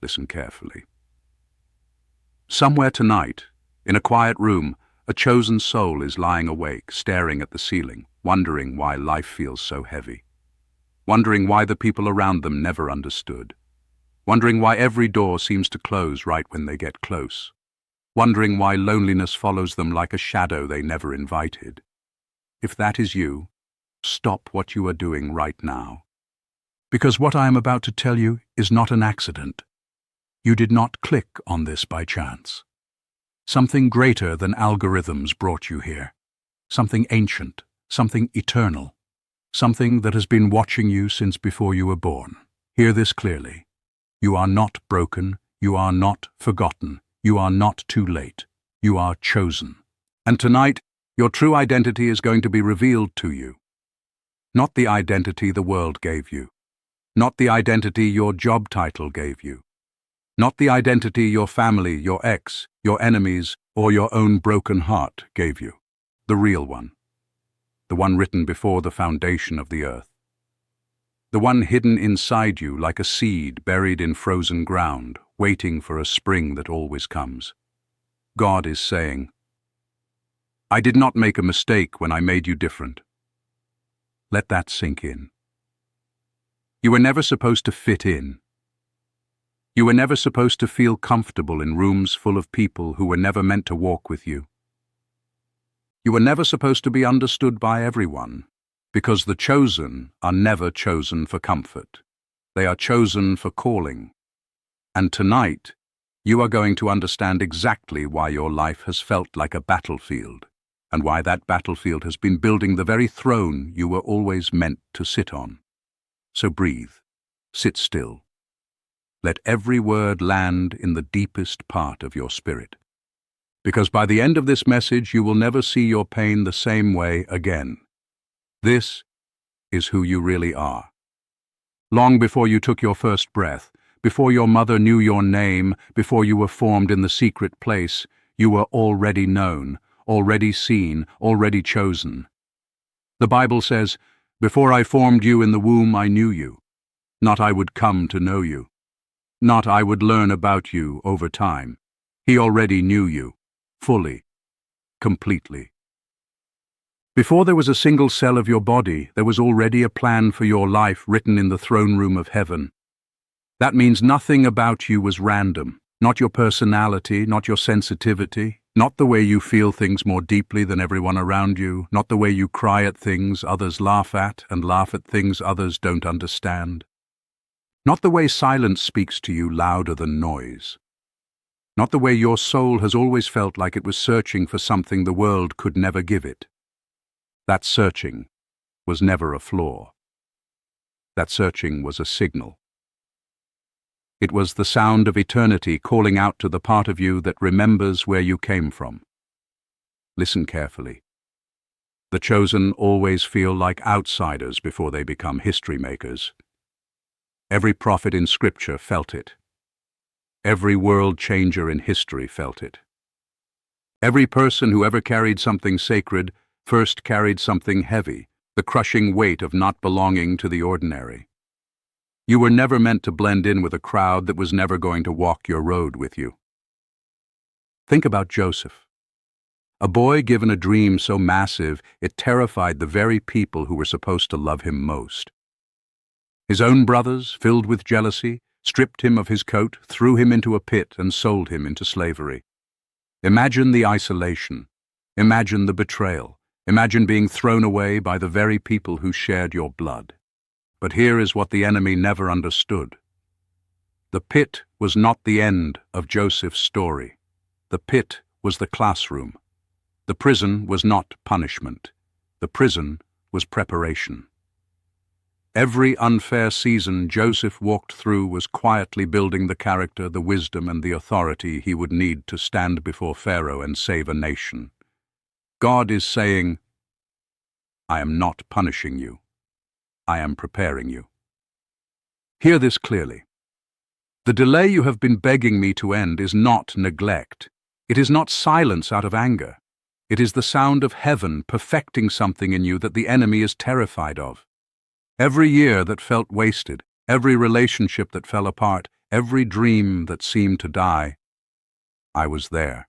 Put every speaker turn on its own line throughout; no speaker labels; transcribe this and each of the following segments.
Listen carefully. Somewhere tonight, in a quiet room, a chosen soul is lying awake, staring at the ceiling, wondering why life feels so heavy. Wondering why the people around them never understood. Wondering why every door seems to close right when they get close. Wondering why loneliness follows them like a shadow they never invited. If that is you, stop what you are doing right now. Because what I am about to tell you is not an accident. You did not click on this by chance. Something greater than algorithms brought you here. Something ancient, something eternal. Something that has been watching you since before you were born. Hear this clearly. You are not broken, you are not forgotten, you are not too late. You are chosen. And tonight, your true identity is going to be revealed to you. Not the identity the world gave you. Not the identity your job title gave you. Not the identity your family, your ex, your enemies, or your own broken heart gave you. The real one. The one written before the foundation of the earth. The one hidden inside you like a seed buried in frozen ground, waiting for a spring that always comes. God is saying, I did not make a mistake when I made you different. Let that sink in. You were never supposed to fit in. You were never supposed to feel comfortable in rooms full of people who were never meant to walk with you. You were never supposed to be understood by everyone, because the chosen are never chosen for comfort. They are chosen for calling. And tonight, you are going to understand exactly why your life has felt like a battlefield, and why that battlefield has been building the very throne you were always meant to sit on. So breathe, sit still. Let every word land in the deepest part of your spirit. Because by the end of this message, you will never see your pain the same way again. This is who you really are. Long before you took your first breath, before your mother knew your name, before you were formed in the secret place, you were already known, already seen, already chosen. The Bible says, before I formed you in the womb, I knew you. Not I would come to know you. Not I would learn about you over time. He already knew you, fully, completely. Before there was a single cell of your body, there was already a plan for your life written in the throne room of heaven. That means nothing about you was random, not your personality, not your sensitivity, not the way you feel things more deeply than everyone around you, not the way you cry at things others laugh at and laugh at things others don't understand. Not the way silence speaks to you louder than noise. Not the way your soul has always felt like it was searching for something the world could never give it. That searching was never a flaw. That searching was a signal. It was the sound of eternity calling out to the part of you that remembers where you came from. Listen carefully. The chosen always feel like outsiders before they become history makers. Every prophet in Scripture felt it. Every world changer in history felt it. Every person who ever carried something sacred first carried something heavy, the crushing weight of not belonging to the ordinary. You were never meant to blend in with a crowd that was never going to walk your road with you. Think about Joseph. A boy given a dream so massive it terrified the very people who were supposed to love him most. His own brothers, filled with jealousy, stripped him of his coat, threw him into a pit, and sold him into slavery. Imagine the isolation. Imagine the betrayal. Imagine being thrown away by the very people who shared your blood. But here is what the enemy never understood. The pit was not the end of Joseph's story. The pit was the classroom. The prison was not punishment. The prison was preparation. Every unfair season Joseph walked through was quietly building the character, the wisdom, and the authority he would need to stand before Pharaoh and save a nation. God is saying, I am not punishing you. I am preparing you. Hear this clearly. The delay you have been begging me to end is not neglect. It is not silence out of anger. It is the sound of heaven perfecting something in you that the enemy is terrified of. Every year that felt wasted, every relationship that fell apart, every dream that seemed to die. I was there.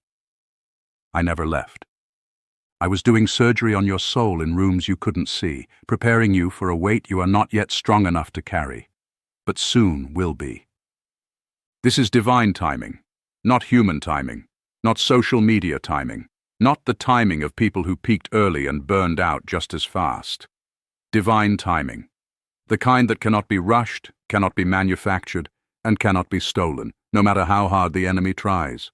I never left. I was doing surgery on your soul in rooms you couldn't see, preparing you for a weight you are not yet strong enough to carry, but soon will be. This is divine timing, not human timing, not social media timing, not the timing of people who peaked early and burned out just as fast. Divine timing, the kind that cannot be rushed, cannot be manufactured, and cannot be stolen, no matter how hard the enemy tries.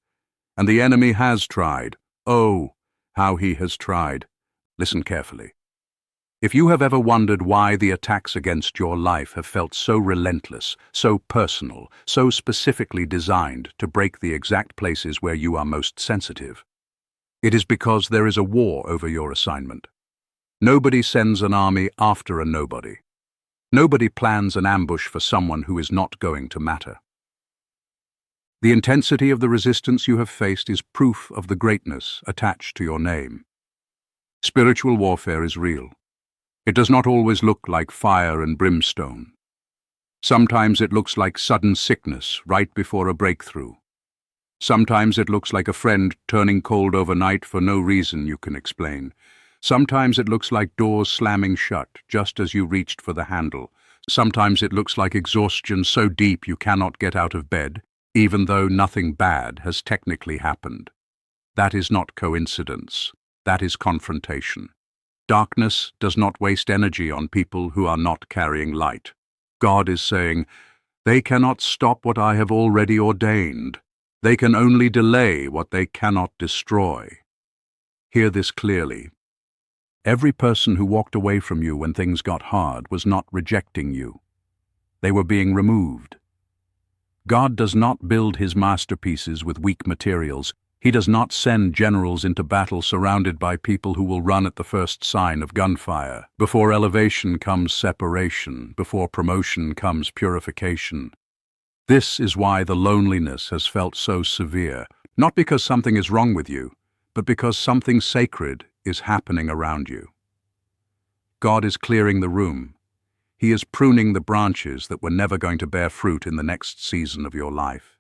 And the enemy has tried. Oh, how he has tried. Listen carefully. If you have ever wondered why the attacks against your life have felt so relentless, so personal, so specifically designed to break the exact places where you are most sensitive, it is because there is a war over your assignment. Nobody sends an army after a nobody. Nobody plans an ambush for someone who is not going to matter. The intensity of the resistance you have faced is proof of the greatness attached to your name. Spiritual warfare is real. It does not always look like fire and brimstone. Sometimes it looks like sudden sickness right before a breakthrough. Sometimes it looks like a friend turning cold overnight for no reason you can explain. Sometimes it looks like doors slamming shut just as you reached for the handle. Sometimes it looks like exhaustion so deep you cannot get out of bed, even though nothing bad has technically happened. That is not coincidence. That is confrontation. Darkness does not waste energy on people who are not carrying light. God is saying, they cannot stop what I have already ordained. They can only delay what they cannot destroy. Hear this clearly. Every person who walked away from you when things got hard was not rejecting you. They were being removed. God does not build his masterpieces with weak materials. He does not send generals into battle surrounded by people who will run at the first sign of gunfire. Before elevation comes separation. Before promotion comes purification. This is why the loneliness has felt so severe, not because something is wrong with you, but because something sacred is happening around you. God is clearing the room. He is pruning the branches that were never going to bear fruit in the next season of your life.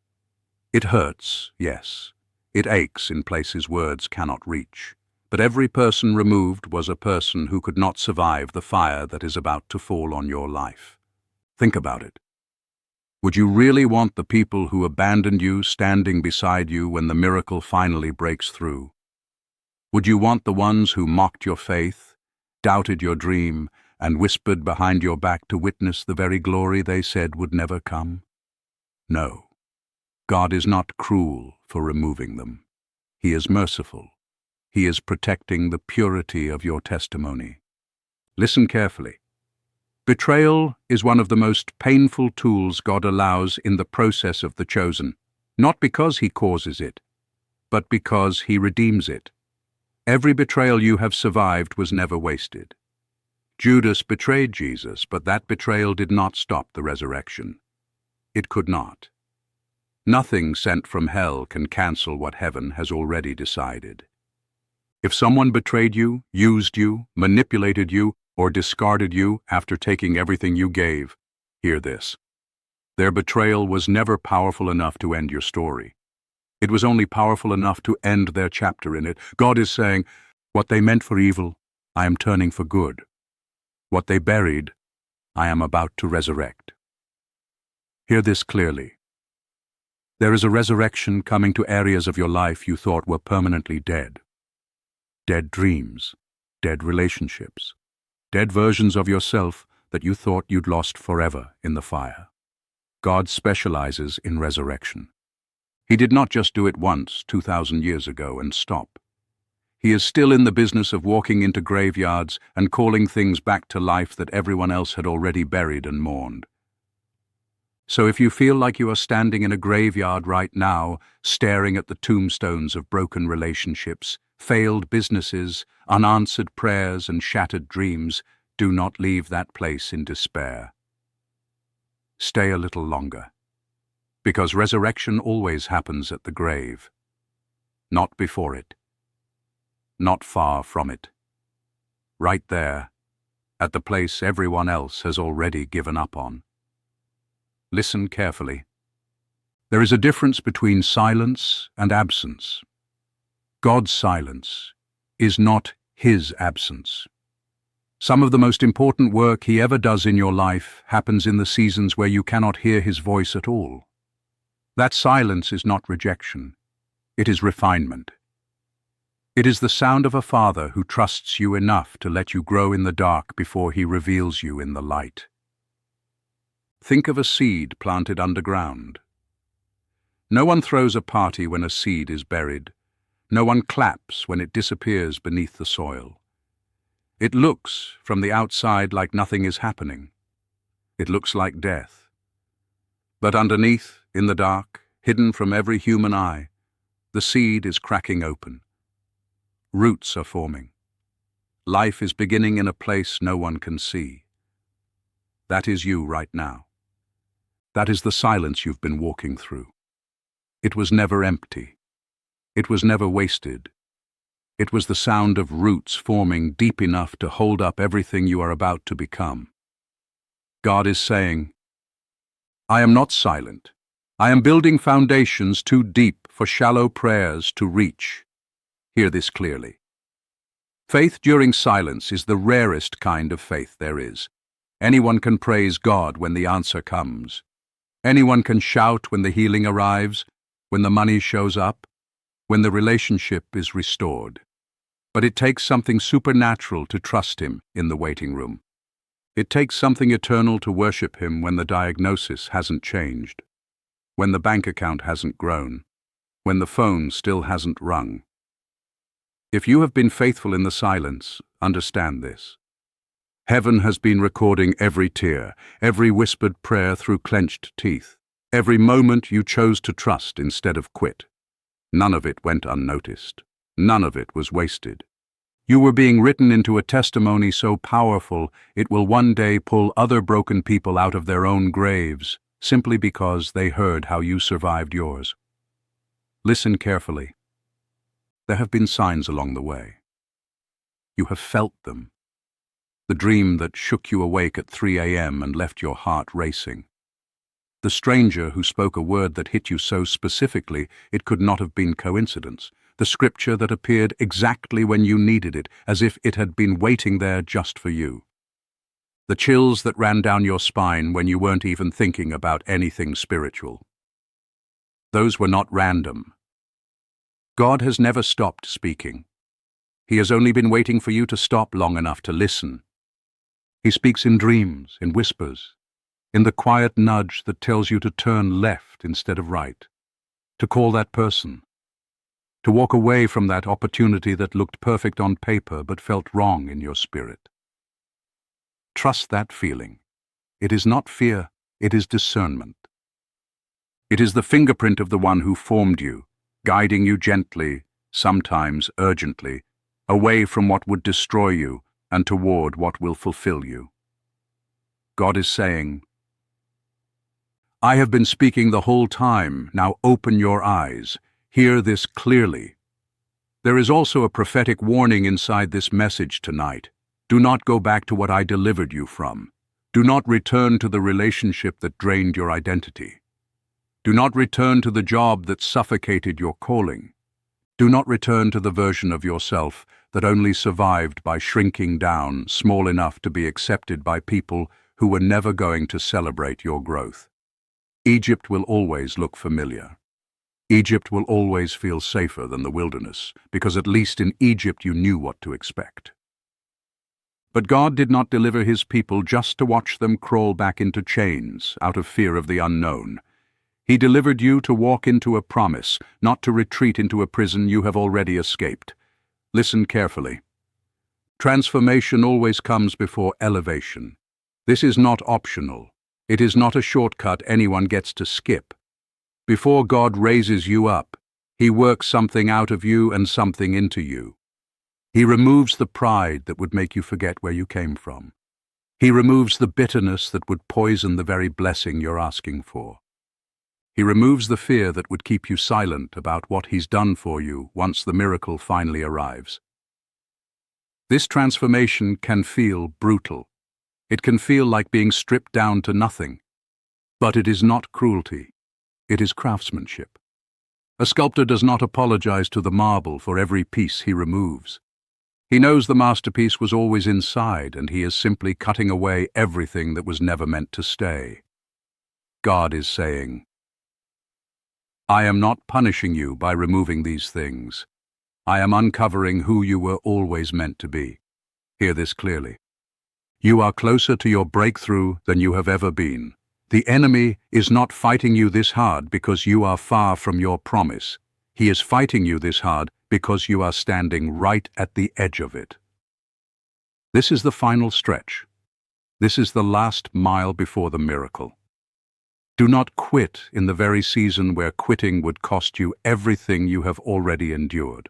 It hurts, yes. It aches in places words cannot reach. But every person removed was a person who could not survive the fire that is about to fall on your life. Think about it. Would you really want the people who abandoned you standing beside you when the miracle finally breaks through? Would you want the ones who mocked your faith, doubted your dream, and whispered behind your back to witness the very glory they said would never come? No. God is not cruel for removing them. He is merciful. He is protecting the purity of your testimony. Listen carefully. Betrayal is one of the most painful tools God allows in the process of the chosen, not because he causes it, but because he redeems it. Every betrayal you have survived was never wasted. Judas betrayed Jesus, but that betrayal did not stop the resurrection. It could not. Nothing sent from hell can cancel what heaven has already decided. If someone betrayed you, used you, manipulated you, or discarded you after taking everything you gave, hear this. Their betrayal was never powerful enough to end your story. It was only powerful enough to end their chapter in it. God is saying, what they meant for evil, I am turning for good. What they buried, I am about to resurrect. Hear this clearly. There is a resurrection coming to areas of your life you thought were permanently dead. Dead dreams, dead relationships, dead versions of yourself that you thought you'd lost forever in the fire. God specializes in resurrection. He did not just do it once 2,000 years ago and stop. He is still in the business of walking into graveyards and calling things back to life that everyone else had already buried and mourned. So if you feel like you are standing in a graveyard right now, staring at the tombstones of broken relationships, failed businesses, unanswered prayers, and shattered dreams, do not leave that place in despair. Stay a little longer, because resurrection always happens at the grave, not before it, not far from it, right there, at the place everyone else has already given up on. Listen carefully. There is a difference between silence and absence. God's silence is not his absence. Some of the most important work he ever does in your life happens in the seasons where you cannot hear his voice at all. That silence is not rejection. It is refinement. It is the sound of a father who trusts you enough to let you grow in the dark before he reveals you in the light. Think of a seed planted underground. No one throws a party when a seed is buried. No one claps when it disappears beneath the soil. It looks, from the outside, like nothing is happening. It looks like death. But underneath, in the dark, hidden from every human eye, the seed is cracking open. Roots are forming. Life is beginning in a place no one can see. That is you right now. That is the silence you've been walking through. It was never empty. It was never wasted. It was the sound of roots forming deep enough to hold up everything you are about to become. God is saying, I am not silent. I am building foundations too deep for shallow prayers to reach. Hear this clearly. Faith during silence is the rarest kind of faith there is. Anyone can praise God when the answer comes. Anyone can shout when the healing arrives, when the money shows up, when the relationship is restored. But it takes something supernatural to trust him in the waiting room. It takes something eternal to worship him when the diagnosis hasn't changed, when the bank account hasn't grown, when the phone still hasn't rung. If you have been faithful in the silence, understand this. Heaven has been recording every tear, every whispered prayer through clenched teeth, every moment you chose to trust instead of quit. None of it went unnoticed. None of it was wasted. You were being written into a testimony so powerful it will one day pull other broken people out of their own graves simply because they heard how you survived yours. Listen carefully. There have been signs along the way. You have felt them. The dream that shook you awake at 3 a.m. and left your heart racing. The stranger who spoke a word that hit you so specifically it could not have been coincidence. The scripture that appeared exactly when you needed it, as if it had been waiting there just for you. The chills that ran down your spine when you weren't even thinking about anything spiritual. Those were not random. God has never stopped speaking. He has only been waiting for you to stop long enough to listen. He speaks in dreams, in whispers, in the quiet nudge that tells you to turn left instead of right, to call that person, to walk away from that opportunity that looked perfect on paper but felt wrong in your spirit. Trust that feeling. It is not fear, it is discernment. It is the fingerprint of the one who formed you, guiding you gently, sometimes urgently, away from what would destroy you and toward what will fulfill you. God is saying, I have been speaking the whole time, now open your eyes, hear this clearly. There is also a prophetic warning inside this message tonight. Do not go back to what I delivered you from. Do not return to the relationship that drained your identity. Do not return to the job that suffocated your calling. Do not return to the version of yourself that only survived by shrinking down, small enough to be accepted by people who were never going to celebrate your growth. Egypt will always look familiar. Egypt will always feel safer than the wilderness, because at least in Egypt you knew what to expect. But God did not deliver his people just to watch them crawl back into chains out of fear of the unknown. He delivered you to walk into a promise, not to retreat into a prison you have already escaped. Listen carefully. Transformation always comes before elevation. This is not optional. It is not a shortcut anyone gets to skip. Before God raises you up, he works something out of you and something into you. He removes the pride that would make you forget where you came from. He removes the bitterness that would poison the very blessing you're asking for. He removes the fear that would keep you silent about what he's done for you once the miracle finally arrives. This transformation can feel brutal. It can feel like being stripped down to nothing. But it is not cruelty. it is craftsmanship. A sculptor does not apologize to the marble for every piece he removes. He knows the masterpiece was always inside, and he is simply cutting away everything that was never meant to stay. God is saying, I am not punishing you by removing these things. I am uncovering who you were always meant to be. Hear this clearly. You are closer to your breakthrough than you have ever been. The enemy is not fighting you this hard because you are far from your promise. He is fighting you this hard because you are standing right at the edge of it. This is the final stretch. This is the last mile before the miracle. Do not quit in the very season where quitting would cost you everything you have already endured.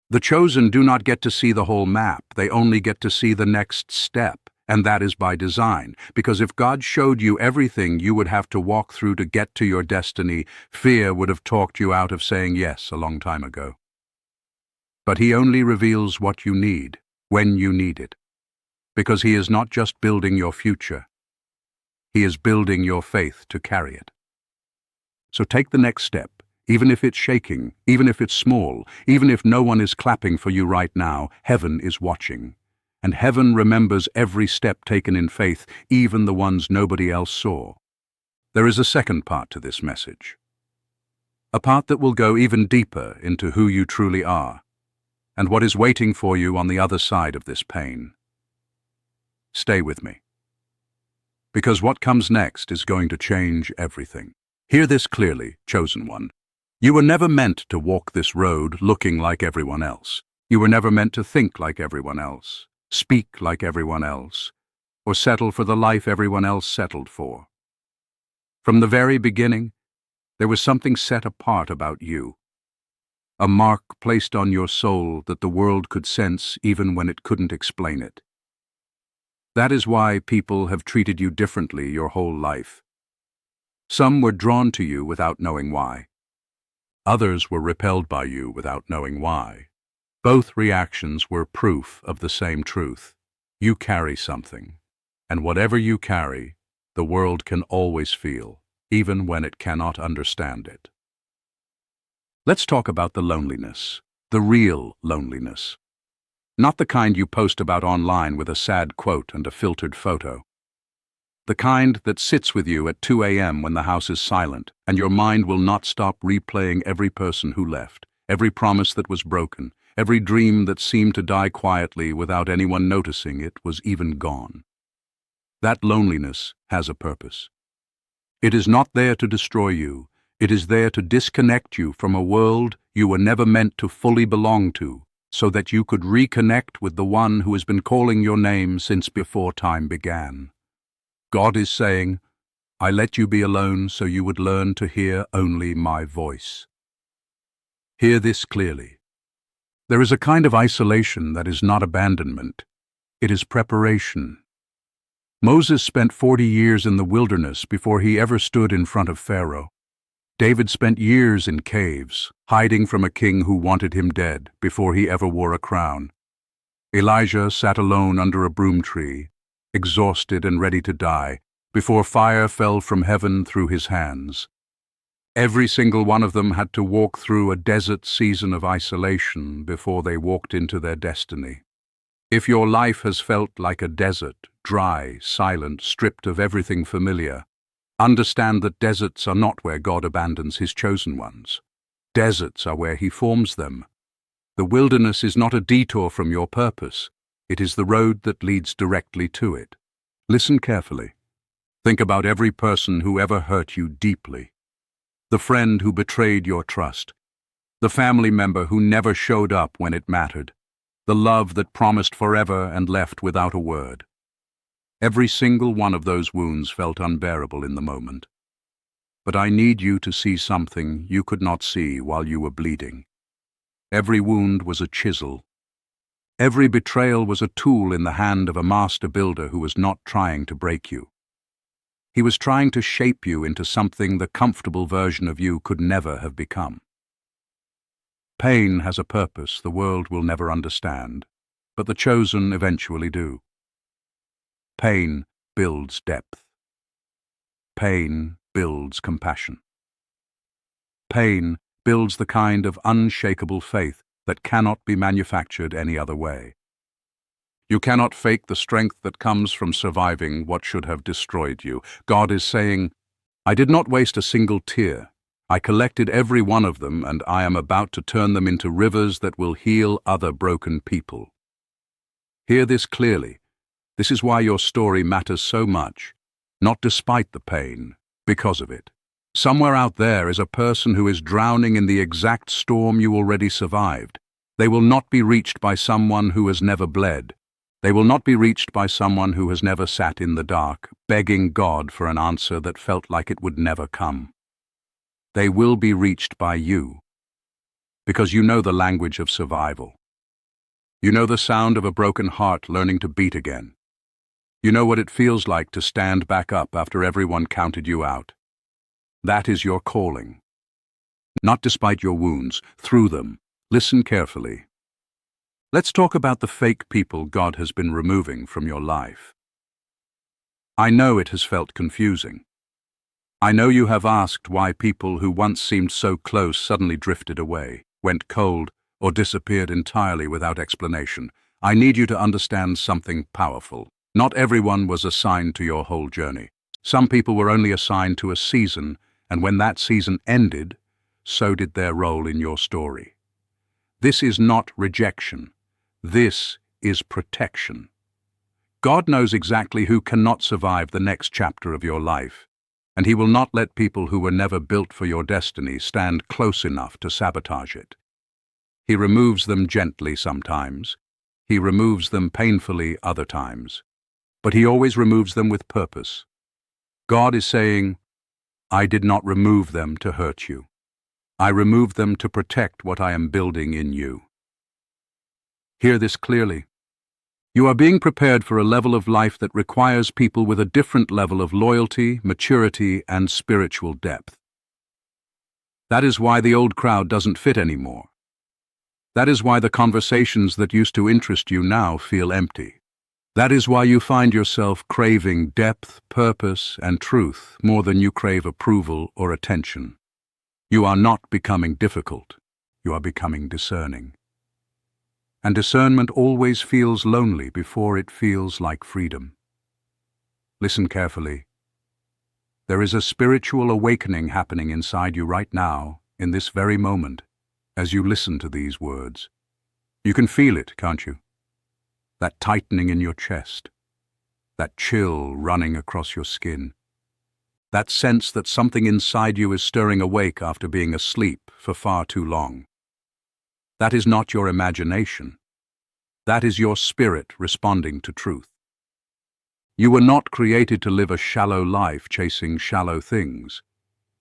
The chosen do not get to see the whole map. They only get to see the next step, and that is by design, because if God showed you everything you would have to walk through to get to your destiny, fear would have talked you out of saying yes a long time ago. But He only reveals what you need, when you need it, because He is not just building your future. He is building your faith to carry it. So take the next step, even if it's shaking, even if it's small, even if no one is clapping for you right now. Heaven is watching. And heaven remembers every step taken in faith, even the ones nobody else saw. There is a second part to this message. A part that will go even deeper into who you truly are, and what is waiting for you on the other side of this pain. Stay with me. Because what comes next is going to change everything. Hear this clearly, chosen one. You were never meant to walk this road looking like everyone else. You were never meant to think like everyone else, speak like everyone else, or settle for the life everyone else settled for. From the very beginning, there was something set apart about you. A mark placed on your soul that the world could sense even when it couldn't explain it. That is why people have treated you differently your whole life. Some were drawn to you without knowing why. Others were repelled by you without knowing why. Both reactions were proof of the same truth. You carry something, and whatever you carry, the world can always feel, even when it cannot understand it. Let's talk about the loneliness, the real loneliness. Not the kind you post about online with a sad quote and a filtered photo. The kind that sits with you at 2 a.m. when the house is silent, and your mind will not stop replaying every person who left, every promise that was broken, every dream that seemed to die quietly without anyone noticing it was even gone. That loneliness has a purpose. It is not there to destroy you. It is there to disconnect you from a world you were never meant to fully belong to, so that you could reconnect with the one who has been calling your name since before time began. God is saying, I let you be alone so you would learn to hear only my voice. Hear this clearly. There is a kind of isolation that is not abandonment. It is preparation. Moses spent 40 years in the wilderness before he ever stood in front of Pharaoh. David spent years in caves, hiding from a king who wanted him dead before he ever wore a crown. Elijah sat alone under a broom tree, exhausted and ready to die, before fire fell from heaven through his hands. Every single one of them had to walk through a desert season of isolation before they walked into their destiny. If your life has felt like a desert, dry, silent, stripped of everything familiar, understand that deserts are not where God abandons His chosen ones. Deserts are where He forms them. The wilderness is not a detour from your purpose. It is the road that leads directly to it. Listen carefully. Think about every person who ever hurt you deeply. The friend who betrayed your trust. The family member who never showed up when it mattered. The love that promised forever and left without a word. Every single one of those wounds felt unbearable in the moment. But I need you to see something you could not see while you were bleeding. Every wound was a chisel. Every betrayal was a tool in the hand of a master builder who was not trying to break you. He was trying to shape you into something the comfortable version of you could never have become. Pain has a purpose the world will never understand, but the chosen eventually do. Pain builds depth. Pain builds compassion. pain, builds the kind of unshakable faith that cannot be manufactured any other way. You cannot fake the strength that comes from surviving what should have destroyed you. God is saying, I did not waste a single tear. I collected every one of them, and I am about to turn them into rivers that will heal other broken people. Hear this clearly. This is why your story matters so much, not despite the pain, because of it. Somewhere out there is a person who is drowning in the exact storm you already survived. They will not be reached by someone who has never bled. They will not be reached by someone who has never sat in the dark, begging God for an answer that felt like it would never come. They will be reached by you, because you know the language of survival. You know the sound of a broken heart learning to beat again. You know what it feels like to stand back up after everyone counted you out. That is your calling. Not despite your wounds, through them. Listen carefully. Let's talk about the fake people God has been removing from your life. I know it has felt confusing. I know you have asked why people who once seemed so close suddenly drifted away, went cold, or disappeared entirely without explanation. I need you to understand something powerful. Not everyone was assigned to your whole journey. Some people were only assigned to a season, and when that season ended, so did their role in your story. This is not rejection. This is protection. God knows exactly who cannot survive the next chapter of your life, and He will not let people who were never built for your destiny stand close enough to sabotage it. He removes them gently sometimes. He removes them painfully other times. But He always removes them with purpose. God is saying, I did not remove them to hurt you. I removed them to protect what I am building in you. Hear this clearly. You are being prepared for a level of life that requires people with a different level of loyalty, maturity, and spiritual depth. That is why the old crowd doesn't fit anymore. That is why the conversations that used to interest you now feel empty. That is why you find yourself craving depth, purpose, and truth more than you crave approval or attention. You are not becoming difficult. You are becoming discerning. And discernment always feels lonely before it feels like freedom. Listen carefully. There is a spiritual awakening happening inside you right now, in this very moment, as you listen to these words. You can feel it, can't you? That tightening in your chest, that chill running across your skin, that sense that something inside you is stirring awake after being asleep for far too long. That is not your imagination. That is your spirit responding to truth. You were not created to live a shallow life chasing shallow things.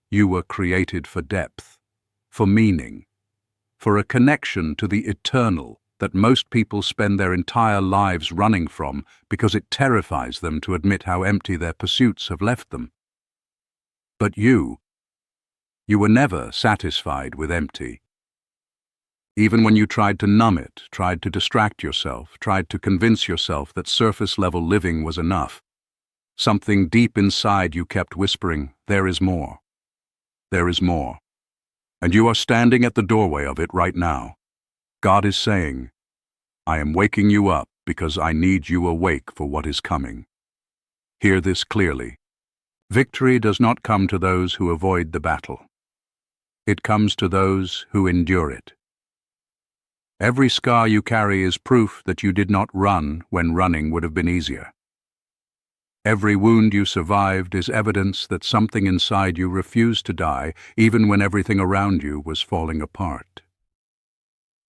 You were created for depth, for meaning, for a connection to the eternal that most people spend their entire lives running from because it terrifies them to admit how empty their pursuits have left them. But you were never satisfied with empty. Even when you tried to numb it, tried to distract yourself, tried to convince yourself that surface-level living was enough, something deep inside you kept whispering, there is more. There is more. And you are standing at the doorway of it right now. God is saying, I am waking you up because I need you awake for what is coming. Hear this clearly. Victory does not come to those who avoid the battle. It comes to those who endure it. Every scar you carry is proof that you did not run when running would have been easier. Every wound you survived is evidence that something inside you refused to die even when everything around you was falling apart.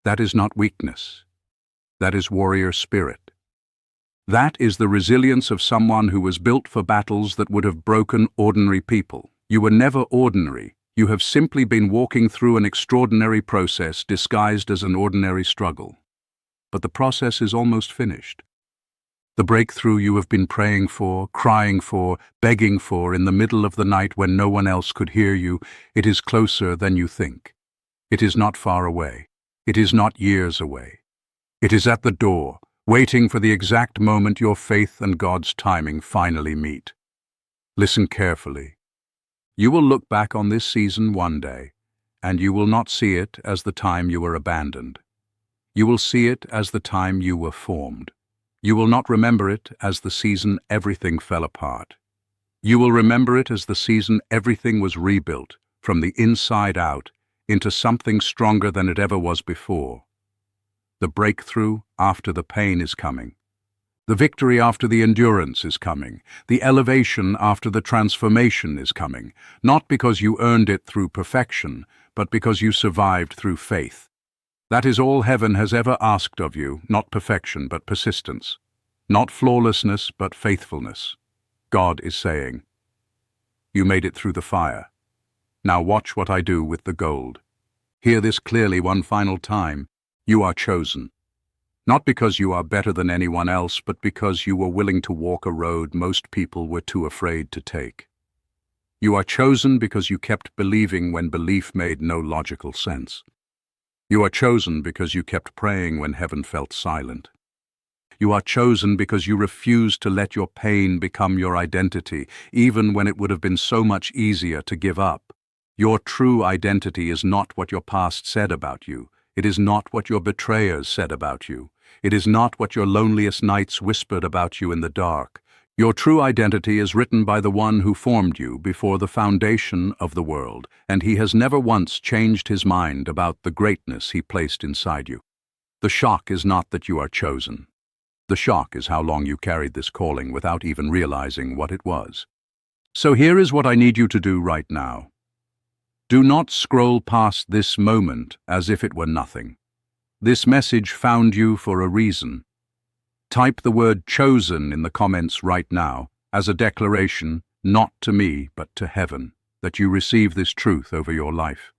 That is not weakness. That is warrior spirit. That is the resilience of someone who was built for battles that would have broken ordinary people. You were never ordinary. You have simply been walking through an extraordinary process disguised as an ordinary struggle. But the process is almost finished. The breakthrough you have been praying for, crying for, begging for in the middle of the night when no one else could hear you, it is closer than you think. It is not far away. It is not years away. It is at the door, waiting for the exact moment your faith and God's timing finally meet. Listen carefully. You will look back on this season one day, and you will not see it as the time you were abandoned. You will see it as the time you were formed. You will not remember it as the season everything fell apart. You will remember it as the season everything was rebuilt, from the inside out, into something stronger than it ever was before. The breakthrough after the pain is coming. The victory after the endurance is coming. The elevation after the transformation is coming, not because you earned it through perfection, but because you survived through faith. That is all heaven has ever asked of you, not perfection, but persistence. Not flawlessness, but faithfulness. God is saying, "You made it through the fire. Now watch what I do with the gold." Hear this clearly one final time. You are chosen. Not because you are better than anyone else, but because you were willing to walk a road most people were too afraid to take. You are chosen because you kept believing when belief made no logical sense. You are chosen because you kept praying when heaven felt silent. You are chosen because you refused to let your pain become your identity, even when it would have been so much easier to give up. Your true identity is not what your past said about you. It is not what your betrayers said about you. It is not what your loneliest nights whispered about you in the dark. Your true identity is written by the one who formed you before the foundation of the world, and he has never once changed his mind about the greatness he placed inside you. The shock is not that you are chosen. The shock is how long you carried this calling without even realizing what it was. So here is what I need you to do right now. Do not scroll past this moment as if it were nothing. This message found you for a reason. Type the word chosen in the comments right now as a declaration, not to me, but to heaven, that you receive this truth over your life.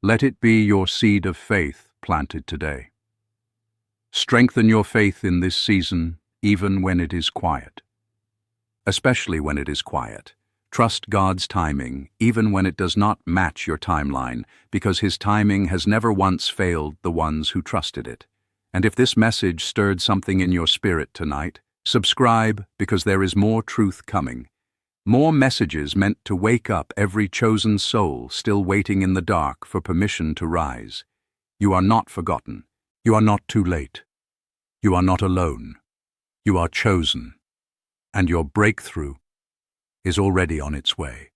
Let it be your seed of faith planted today. Strengthen your faith in this season, even when it is quiet. Especially when it is quiet. Trust God's timing, even when it does not match your timeline, because His timing has never once failed the ones who trusted it. And if this message stirred something in your spirit tonight, subscribe, because there is more truth coming. More messages meant to wake up every chosen soul still waiting in the dark for permission to rise. You are not forgotten. You are not too late. You are not alone. You are chosen. And your breakthrough is already on its way.